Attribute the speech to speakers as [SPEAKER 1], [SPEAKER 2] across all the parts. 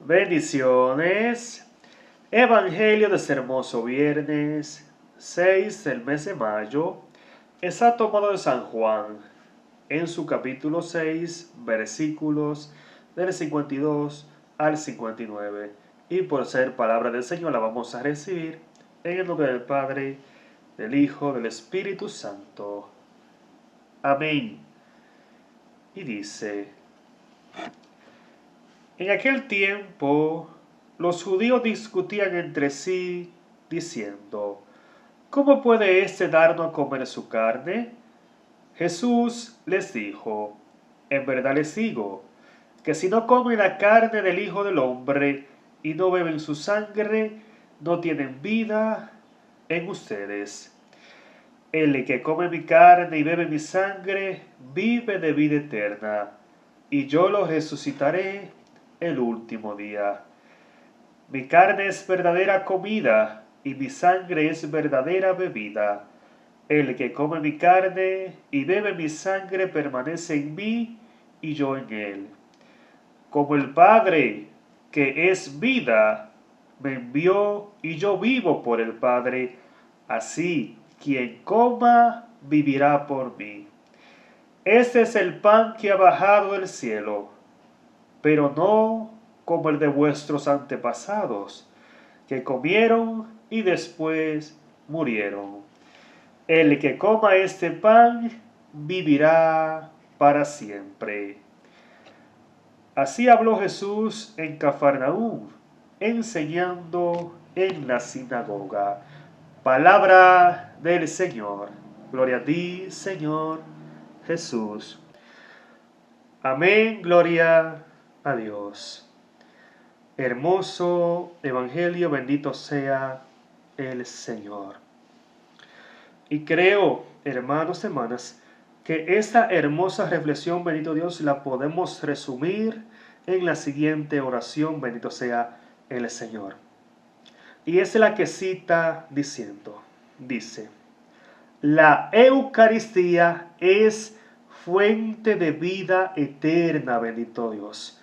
[SPEAKER 1] Bendiciones. Evangelio de este hermoso viernes 6 del mes de mayo está tomado de San Juan en su capítulo 6, versículos del 52 al 59. Y por ser palabra del Señor la vamos a recibir en el nombre del Padre, del Hijo, del Espíritu Santo. Amén. Y dice: en aquel tiempo los judíos discutían entre sí, diciendo: ¿cómo puede éste darnos a comer su carne? Jesús les dijo: en verdad les digo, que si no comen la carne del Hijo del Hombre y no beben su sangre, no tienen vida en ustedes. El que come mi carne y bebe mi sangre, vive de vida eterna, y yo lo resucitaré el último día. Mi carne es verdadera comida, y mi sangre es verdadera bebida. El que come mi carne y bebe mi sangre permanece en mí, y yo en él. Como el Padre, que es vida, me envió, y yo vivo por el Padre, así quien coma vivirá por mí. Este es el pan que ha bajado del cielo, pero no como el de vuestros antepasados, que comieron y después murieron. El que coma este pan vivirá para siempre. Así habló Jesús en Cafarnaúm, enseñando en la sinagoga. Palabra del Señor. Gloria a ti, Señor Jesús. Amén, gloria a Dios. Hermoso Evangelio, bendito sea el Señor. Y creo, hermanos, hermanas, que esta hermosa reflexión, bendito Dios, la podemos resumir en la siguiente oración, bendito sea el Señor. Y es la que cita diciendo, dice: la Eucaristía es fuente de vida eterna, bendito Dios,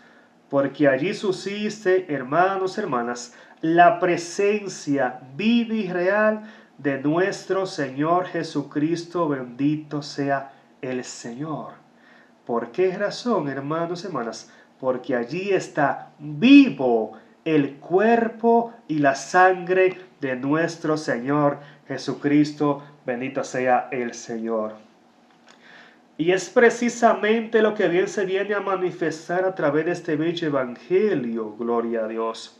[SPEAKER 1] porque allí subsiste, hermanos, hermanas, la presencia viva y real de nuestro Señor Jesucristo, bendito sea el Señor. ¿Por qué razón, hermanos, hermanas? Porque allí está vivo el cuerpo y la sangre de nuestro Señor Jesucristo, bendito sea el Señor. Y es precisamente lo que bien se viene a manifestar a través de este bello evangelio, gloria a Dios.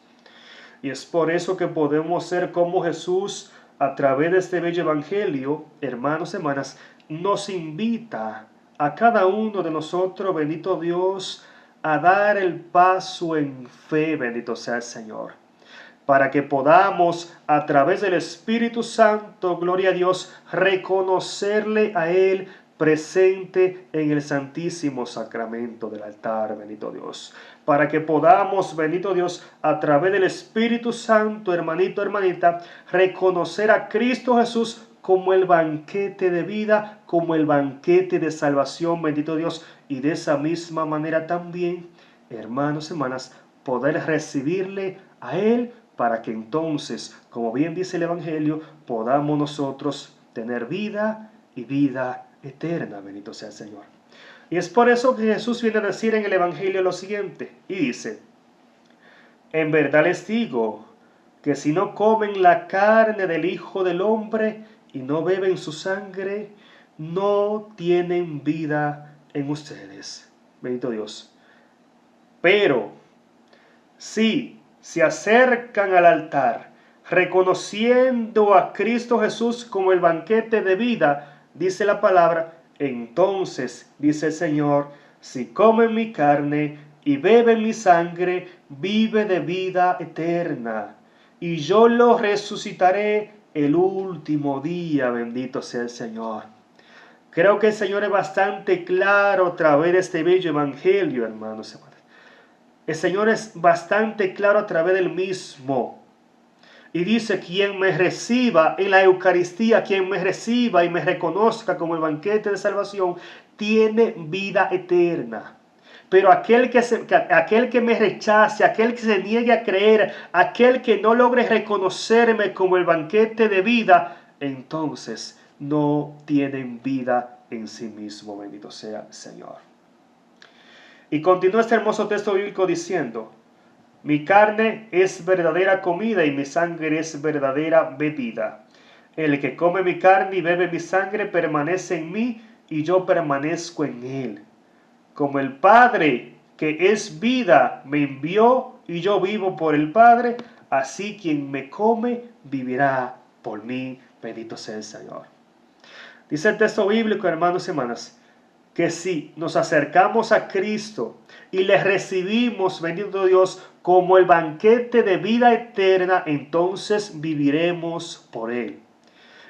[SPEAKER 1] Y es por eso que podemos ser como Jesús a través de este bello evangelio, hermanos y hermanas, nos invita a cada uno de nosotros, bendito Dios, a dar el paso en fe, bendito sea el Señor, para que podamos a través del Espíritu Santo, gloria a Dios, reconocerle a Él presente en el santísimo sacramento del altar, bendito Dios, para que podamos, bendito Dios, a través del Espíritu Santo, hermanito, hermanita, reconocer a Cristo Jesús como el banquete de vida, como el banquete de salvación, bendito Dios, y de esa misma manera también, hermanos, hermanas, poder recibirle a Él, para que entonces, como bien dice el Evangelio, podamos nosotros tener vida y vida eterna, bendito sea el Señor. Y es por eso que Jesús viene a decir en el Evangelio lo siguiente, y dice: en verdad les digo, que si no comen la carne del Hijo del Hombre y no beben su sangre, no tienen vida en ustedes. Bendito Dios. Pero si se acercan al altar, reconociendo a Cristo Jesús como el banquete de vida, dice la palabra, entonces, dice el Señor, si comen mi carne y beben mi sangre, vive de vida eterna, y yo lo resucitaré el último día, bendito sea el Señor. Creo que el Señor es bastante claro a través de este bello evangelio, hermanos y hermanas. El Señor es bastante claro a través del mismo. Y dice: quien me reciba en la Eucaristía, quien me reciba y me reconozca como el banquete de salvación, tiene vida eterna. Pero aquel que me rechace, aquel que se niegue a creer, aquel que no logre reconocerme como el banquete de vida, entonces no tienen vida en sí mismo. Bendito sea el Señor. Y continúa este hermoso texto bíblico diciendo: mi carne es verdadera comida y mi sangre es verdadera bebida. El que come mi carne y bebe mi sangre permanece en mí y yo permanezco en él. Como el Padre, que es vida, me envió y yo vivo por el Padre, así quien me come vivirá por mí. Bendito sea el Señor. Dice el texto bíblico, hermanos y hermanas, que si nos acercamos a Cristo y le recibimos, bendito Dios, como el banquete de vida eterna, entonces viviremos por Él.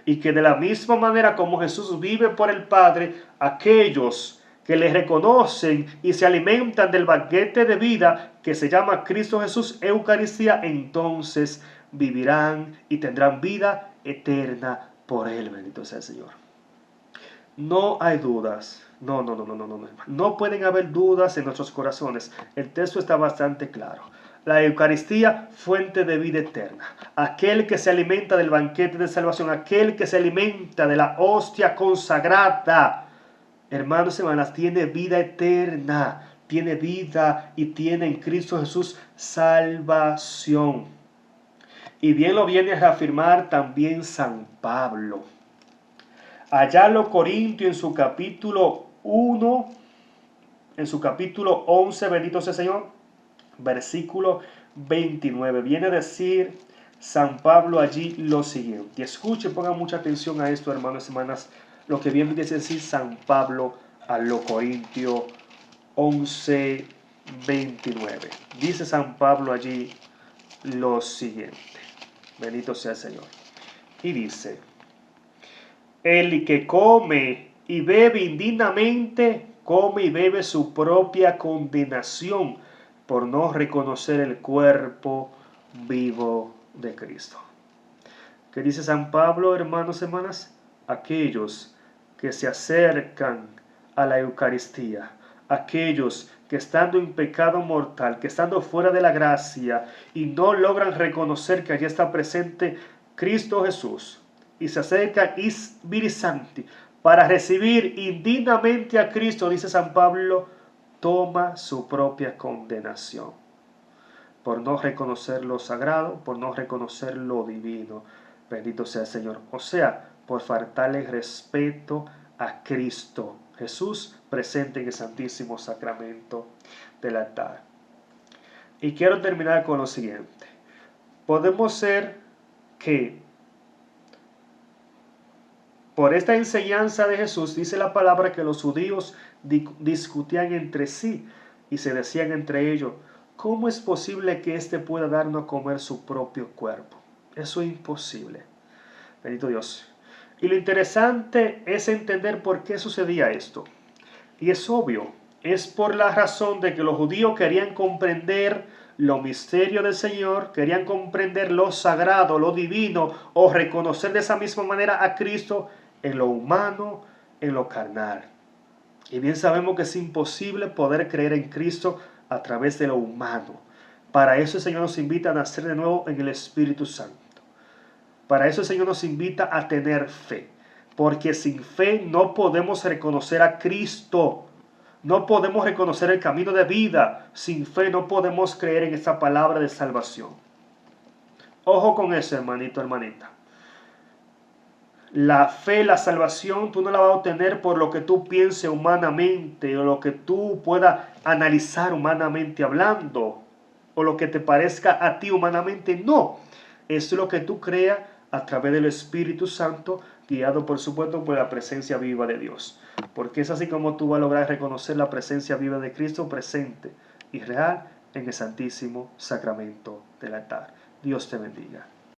[SPEAKER 1] Y que de la misma manera como Jesús vive por el Padre, aquellos que le reconocen y se alimentan del banquete de vida que se llama Cristo Jesús, Eucaristía, entonces vivirán y tendrán vida eterna por Él. Bendito sea el Señor. No hay dudas. No. No pueden haber dudas en nuestros corazones. El texto está bastante claro. La Eucaristía, fuente de vida eterna. Aquel que se alimenta del banquete de salvación, aquel que se alimenta de la hostia consagrada, hermanos y hermanas, tiene vida eterna, tiene vida y tiene en Cristo Jesús salvación. Y bien lo viene a reafirmar también San Pablo. Allá en los Corintios, en su capítulo 1, en su capítulo 11, bendito sea el Señor, versículo 29, viene a decir San Pablo allí lo siguiente. Y escuchen, pongan mucha atención a esto, hermanos y hermanas, lo que viene a decir San Pablo a los Corintios 11, 29. Dice San Pablo allí lo siguiente. Bendito sea el Señor. Y dice: el que come y bebe indignamente, come y bebe su propia condenación por no reconocer el cuerpo vivo de Cristo. ¿Qué dice San Pablo, hermanos y hermanas? Aquellos que se acercan a la Eucaristía, aquellos que estando en pecado mortal, que estando fuera de la gracia y no logran reconocer que allí está presente Cristo Jesús, y se acercan Santi para recibir indignamente a Cristo, dice San Pablo, toma su propia condenación por no reconocer lo sagrado, por no reconocer lo divino. Bendito sea el Señor. O sea, por faltarle respeto a Cristo Jesús presente en el Santísimo Sacramento del altar. Y quiero terminar con lo siguiente. Podemos ser que por esta enseñanza de Jesús, dice la palabra que los judíos discutían entre sí y se decían entre ellos: ¿cómo es posible que éste pueda darnos a comer su propio cuerpo? Eso es imposible. Bendito Dios. Y lo interesante es entender por qué sucedía esto. Y es obvio, es por la razón de que los judíos querían comprender los misterios del Señor, querían comprender lo sagrado, lo divino, o reconocer de esa misma manera a Cristo en lo humano, en lo carnal. Y bien sabemos que es imposible poder creer en Cristo a través de lo humano. Para eso el Señor nos invita a nacer de nuevo en el Espíritu Santo. Para eso el Señor nos invita a tener fe. Porque sin fe no podemos reconocer a Cristo. No podemos reconocer el camino de vida. Sin fe no podemos creer en esta palabra de salvación. Ojo con eso, hermanito, hermanita. La fe, la salvación, tú no la vas a obtener por lo que tú pienses humanamente o lo que tú puedas analizar humanamente hablando o lo que te parezca a ti humanamente. No, es lo que tú creas a través del Espíritu Santo, guiado por supuesto por la presencia viva de Dios. Porque es así como tú vas a lograr reconocer la presencia viva de Cristo presente y real en el Santísimo Sacramento del altar. Dios te bendiga.